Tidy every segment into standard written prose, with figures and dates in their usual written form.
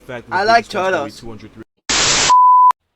fact that I the like biggest ones can weigh turtles.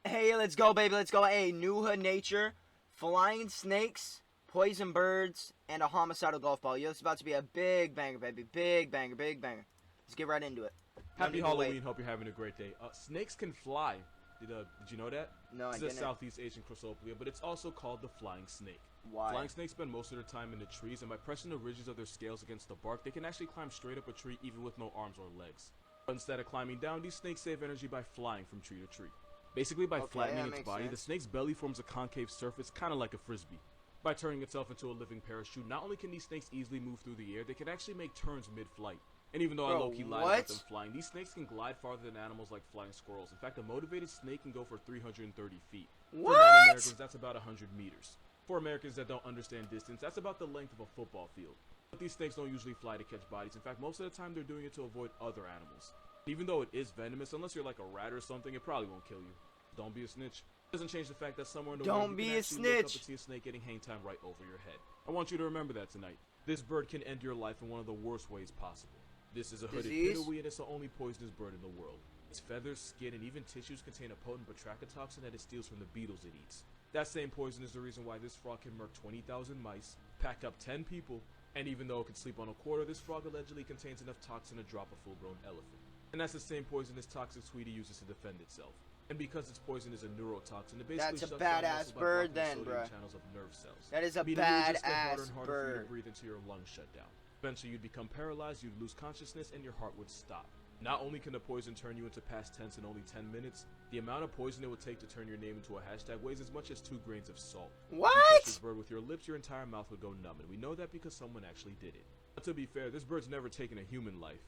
203. Hey, let's go, baby. Let's go. Hey, New Hood Nature, flying snakes, poison birds, and a homicidal golf ball. Yo, it's about to be a big banger, baby. Big banger, big banger. Let's get right into it. No Happy need to Halloween. wait. Hope you're having a great day. Snakes can fly. Did you know that? No, I This is a didn't. Southeast Asian chrysoplia, but it's also called the flying snake. Why? Flying snakes spend most of their time in the trees, and by pressing the ridges of their scales against the bark, they can actually climb straight up a tree even with no arms or legs. But instead of climbing down, these snakes save energy by flying from tree to tree. Basically, by flattening its body, the snake's belly forms a concave surface, kind of like a frisbee. By turning itself into a living parachute, not only can these snakes easily move through the air, they can actually make turns mid-flight. And even though I low-key lied about them flying, these snakes can glide farther than animals like flying squirrels. In fact, a motivated snake can go for 330 feet. What? For non-Americans, that's about 100 meters. For Americans that don't understand distance, that's about the length of a football field. But these snakes don't usually fly to catch bodies. In fact, most of the time they're doing it to avoid other animals. Even though it is venomous, unless you're like a rat or something, it probably won't kill you. Don't be a snitch. Doesn't change the fact that somewhere in the world you can actually look up and see a snake getting hang time right over your head. I want you to remember that tonight. This bird can end your life in one of the worst ways possible. This is a hooded pitawee, and it's the only poisonous bird in the world. Its feathers, skin, and even tissues contain a potent batrachotoxin that it steals from the beetles it eats. That same poison is the reason why this frog can murk 20,000 mice, pack up 10 people, and even though it can sleep on a quarter, this frog allegedly contains enough toxin to drop a full-grown elephant. And that's the same poison this toxic sweetie uses to defend itself. And because its poison is a neurotoxin, it basically shuts down muscles by blocking the sodium channels of nerve cells. That is a meaning it would just get harder badass and harder for you to breathe until your lungs shut down. Eventually you'd become paralyzed, you'd lose consciousness, and your heart would stop. Not only can the poison turn you into past tense in only 10 minutes, the amount of poison it would take to turn your name into a hashtag weighs as much as 2 grains of salt. What? If you touch this bird with your lips, your entire mouth would go numb, and we know that because someone actually did it. But to be fair, this bird's never taken a human life.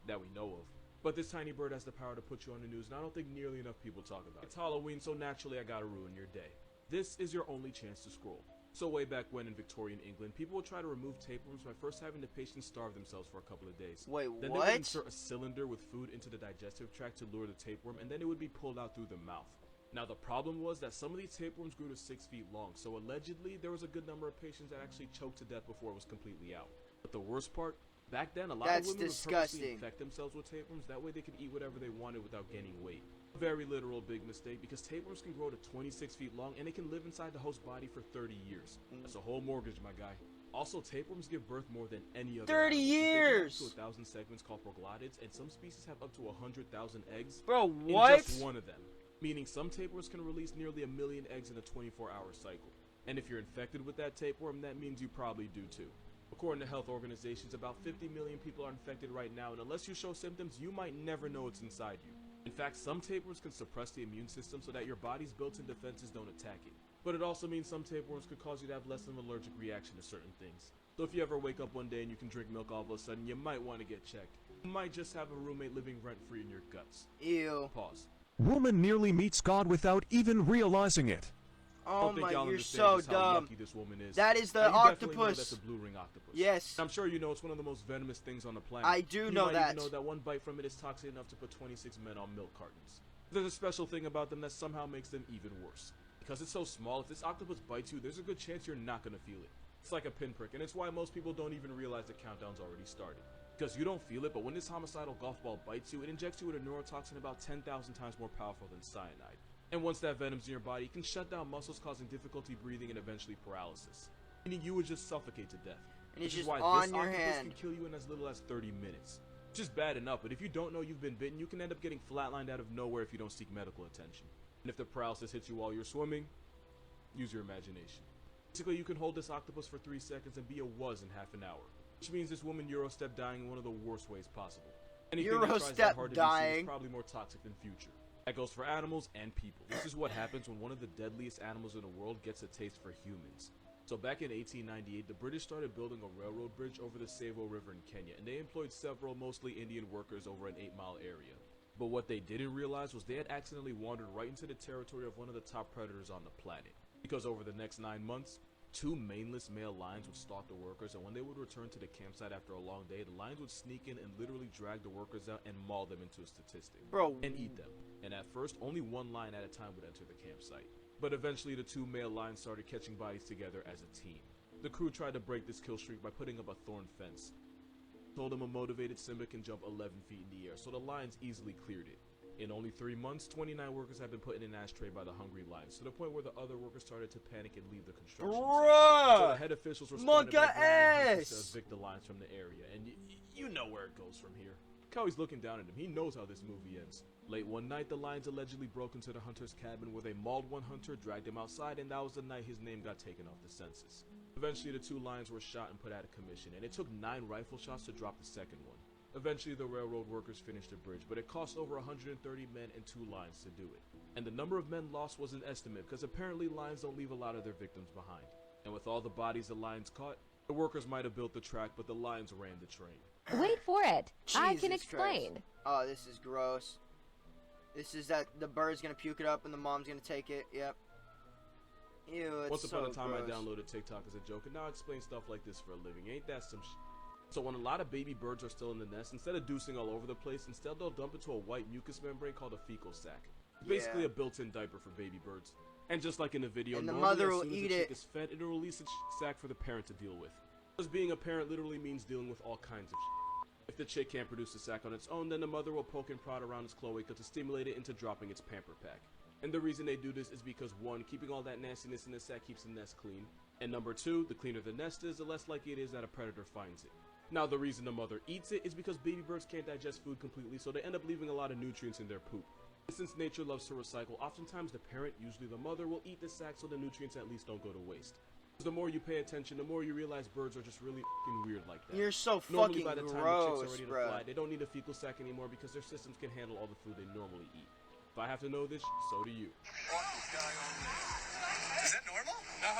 That we know of. But this tiny bird has the power to put you on the news, and I don't think nearly enough people talk about it. It's Halloween, so naturally I gotta ruin your day. This is your only chance to scroll. So way back when in Victorian England, people would try to remove tapeworms by first having the patients starve themselves for a couple of days. Wait, then they would insert a cylinder with food into the digestive tract to lure the tapeworm, and then it would be pulled out through the mouth. Now the problem was that some of these tapeworms grew to 6 feet long, so allegedly there was a good number of patients that actually choked to death before it was completely out. But the worst part? Back then, a lot of women would purposely infect themselves with tapeworms, that way they could eat whatever they wanted without gaining weight. A very literal big mistake, because tapeworms can grow to 26 feet long, and they can live inside the host body for 30 years. That's a whole mortgage, my guy. Also, tapeworms give birth more than any other 30 animal. years! They can have up to 1,000 segments called proglottids, and some species have up to 100,000 eggs. Bro, what? In just one of them. Meaning some tapeworms can release nearly 1 million eggs in a 24-hour cycle. And if you're infected with that tapeworm, that means you probably do too. According to health organizations, about 50 million people are infected right now, and unless you show symptoms, you might never know it's inside you. In fact, some tapeworms can suppress the immune system so that your body's built-in defenses don't attack it. But it also means some tapeworms could cause you to have less of an allergic reaction to certain things. So if you ever wake up one day and you can drink milk all of a sudden, you might want to get checked. You might just have a roommate living rent-free in your guts. Ew. Pause. Woman nearly meets God without even realizing it. Oh my, you're so dumb. How lucky this woman is. That is the now, you octopus. Know that's a blue ring octopus. Yes. I'm sure you know it's one of the most venomous things on the planet. I do know that. You might even know that one bite from it is toxic enough to put 26 men on milk cartons. There's a special thing about them that somehow makes them even worse. Because it's so small, if this octopus bites you, there's a good chance you're not going to feel it. It's like a pinprick, and it's why most people don't even realize the countdown's already started. Because you don't feel it, but when this homicidal golf ball bites you, it injects you with a neurotoxin about 10,000 times more powerful than cyanide. And once that venom's in your body, it can shut down muscles, causing difficulty breathing and eventually paralysis. Meaning you would just suffocate to death. And it's just why on this your octopus hand. can kill you in as little as 30 minutes. Which is bad enough, but if you don't know you've been bitten, you can end up getting flatlined out of nowhere if you don't seek medical attention. And if the paralysis hits you while you're swimming, use your imagination. Basically, you can hold this octopus for 3 seconds and be a was in half an hour. Which means this woman Eurostep dying in one of the worst ways possible. Anything that tries that hard to be seen is probably more toxic than future. That goes for animals and people. This is what happens when one of the deadliest animals in the world gets a taste for humans. So back in 1898, the British started building a railroad bridge over the Savo River in Kenya, and they employed several mostly Indian workers over an 8-mile area. But what they didn't realize was they had accidentally wandered right into the territory of one of the top predators on the planet. Because over the next 9 months, 2 maneless male lions would stalk the workers, and when they would return to the campsite after a long day, the lions would sneak in and literally drag the workers out and maul them into a statistic. And eat them. And at first, only 1 lion at a time would enter the campsite. But eventually, the 2 male lions started catching bodies together as a team. The crew tried to break this kill streak by putting up a thorn fence. told him a motivated Simba can jump 11 feet in the air, so the lions easily cleared it. In only 3 months, 29 workers have been put in an ashtray by the hungry lions, to the point where the other workers started to panic and leave the construction site. So the head officials responded by bringing hunters to evict the lions from the area, and you know where it goes from here. Cowie's looking down at him. He knows how this movie ends. Late one night, the lions allegedly broke into the hunter's cabin where they mauled one hunter, dragged him outside, and that was the night his name got taken off the census. Eventually, the 2 lions were shot and put out of commission, and it took 9 rifle shots to drop the second one. Eventually, the railroad workers finished the bridge, but it cost over 130 men and 2 lions to do it. And the number of men lost was an estimate, because apparently lions don't leave a lot of their victims behind. And with all the bodies the lions caught, the workers might have built the track, but the lions ran the train. Wait for it. I can Jesus explain. Christ. Oh, this is gross. This is that the bird's gonna puke it up and the mom's gonna take it. Yep. Ew, it's Once upon a time, gross. I downloaded TikTok as a joke, and now I explain stuff like this for a living. Ain't that some So when a lot of baby birds are still in the nest, instead of deucing all over the place, instead they'll dump into a white mucus membrane called a fecal sac. It's basically a built-in diaper for baby birds. And just like in the video, And the normally mother as will soon as eat the chick it. is fed, it'll release a sac for the parent to deal with. Because being a parent literally means dealing with all kinds of If the chick can't produce a sac on its own, then the mother will poke and prod around its cloaca to stimulate it into dropping its pamper pack. And the reason they do this is because 1, keeping all that nastiness in the sac keeps the nest clean, and number 2, the cleaner the nest is, the less likely it is that a predator finds it. Now the reason the mother eats it is because baby birds can't digest food completely, so they end up leaving a lot of nutrients in their poop. And since nature loves to recycle, oftentimes the parent, usually the mother, will eat the sac so the nutrients at least don't go to waste. The more you pay attention, the more you realize birds are just really f***ing weird like that. You're so Normally fucking by the time the gross, chick's ready to bro. fly, they don't need a fecal sac anymore because their systems can handle all the food they normally eat. If I have to know this, so do you. Is that normal? No.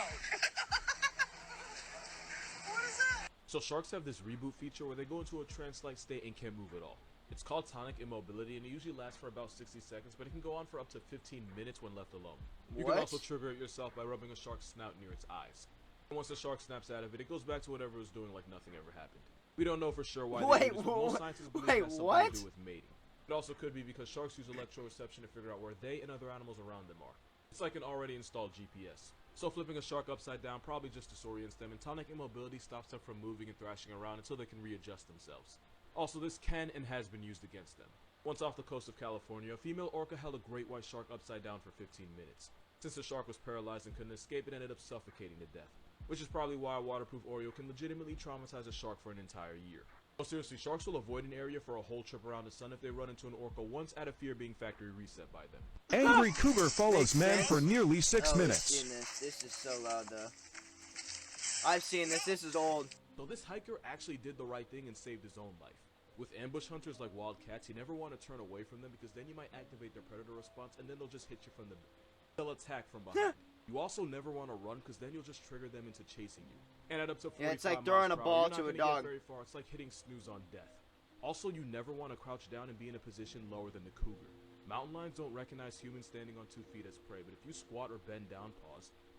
What is that? So sharks have this reboot feature where they go into a trance-like state and can't move at all. It's called tonic immobility, and it usually lasts for about 60 seconds, but it can go on for up to 15 minutes when left alone. You What? can also trigger it yourself by rubbing a shark's snout near its eyes. And once the shark snaps out of it, it goes back to whatever it was doing like nothing ever happened. We don't know for sure why they do this, but most scientists believe it has something to do with mating. It also could be because sharks use electroreception to figure out where they and other animals around them are. It's like an already installed GPS. So flipping a shark upside down probably just disorients them, and tonic immobility stops them from moving and thrashing around until they can readjust themselves. Also, this can and has been used against them. Once off the coast of California, a female orca held a great white shark upside down for 15 minutes. Since the shark was paralyzed and couldn't escape, it ended up suffocating to death. Which is probably why a waterproof Oreo can legitimately traumatize a shark for an entire year. No, seriously, sharks will avoid an area for a whole trip around the sun if they run into an orca once out of fear being factory reset by them. Angry cougar follows Makes man sense. for nearly 6 Oh, minutes. I've seen this. This is so loud, though. I've seen this. This is old. So this hiker actually did the right thing and saved his own life. With ambush hunters like wildcats, you never want to turn away from them because then you might activate their predator response and then they'll just hit you from the they'll attack from behind. You also never want to run because then you'll just trigger them into chasing you. And at up to 45 Yeah, it's like miles throwing a per hour, ball you're not to a gonna dog. Get very far. It's like hitting snooze on death. Also, you never want to crouch down and be in a position lower than the cougar. Mountain lions don't recognize humans standing on 2 feet as prey, but if you squat or bend down,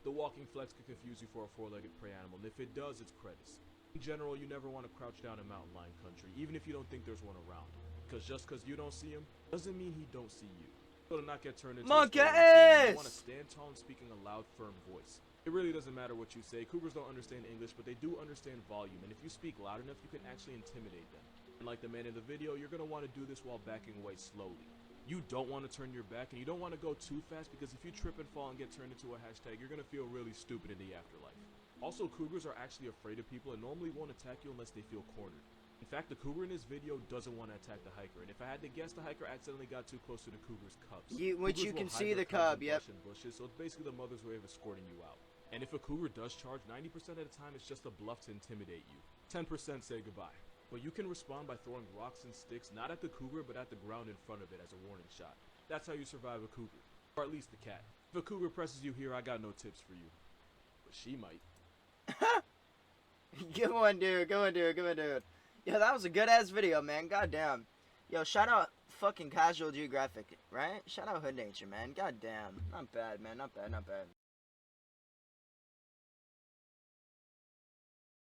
the walking flex could confuse you for a 4-legged prey animal, and if it does, it's credits. In general, you never want to crouch down in mountain lion country, even if you don't think there's one around. Because just because you don't see him, doesn't mean he don't see you. So to not get turned into Monkey a story, you want to ass! stand tall and speak in a loud, firm voice. It really doesn't matter what you say. Cougars don't understand English, but they do understand volume, and if you speak loud enough, you can actually intimidate them. And like the man in the video, you're going to want to do this while backing away slowly. You don't want to turn your back, and you don't want to go too fast, because if you trip and fall and get turned into a hashtag, you're going to feel really stupid in the afterlife. Also, cougars are actually afraid of people and normally won't attack you unless they feel cornered. In fact, the cougar in this video doesn't want to attack the hiker, and if I had to guess, the hiker accidentally got too close to the cougar's cubs. Which Cougars you will can hide see their the cubs cub, in yep. brush and bushes, so it's basically the mother's way of escorting you out. And if a cougar does charge, 90% of the time it's just a bluff to intimidate you. 10% say goodbye. But you can respond by throwing rocks and sticks, not at the cougar, but at the ground in front of it as a warning shot. That's how you survive a cougar. Or at least the cat. If a cougar presses you here, I got no tips for you. But she might. Good one, dude. Good one, dude. Good one, dude. Yo, that was a good-ass video, man. Goddamn. Yo, shout out fucking Casual Geographic, right? Shout out Hood Nature, man. Goddamn. Not bad, man. Not bad, not bad.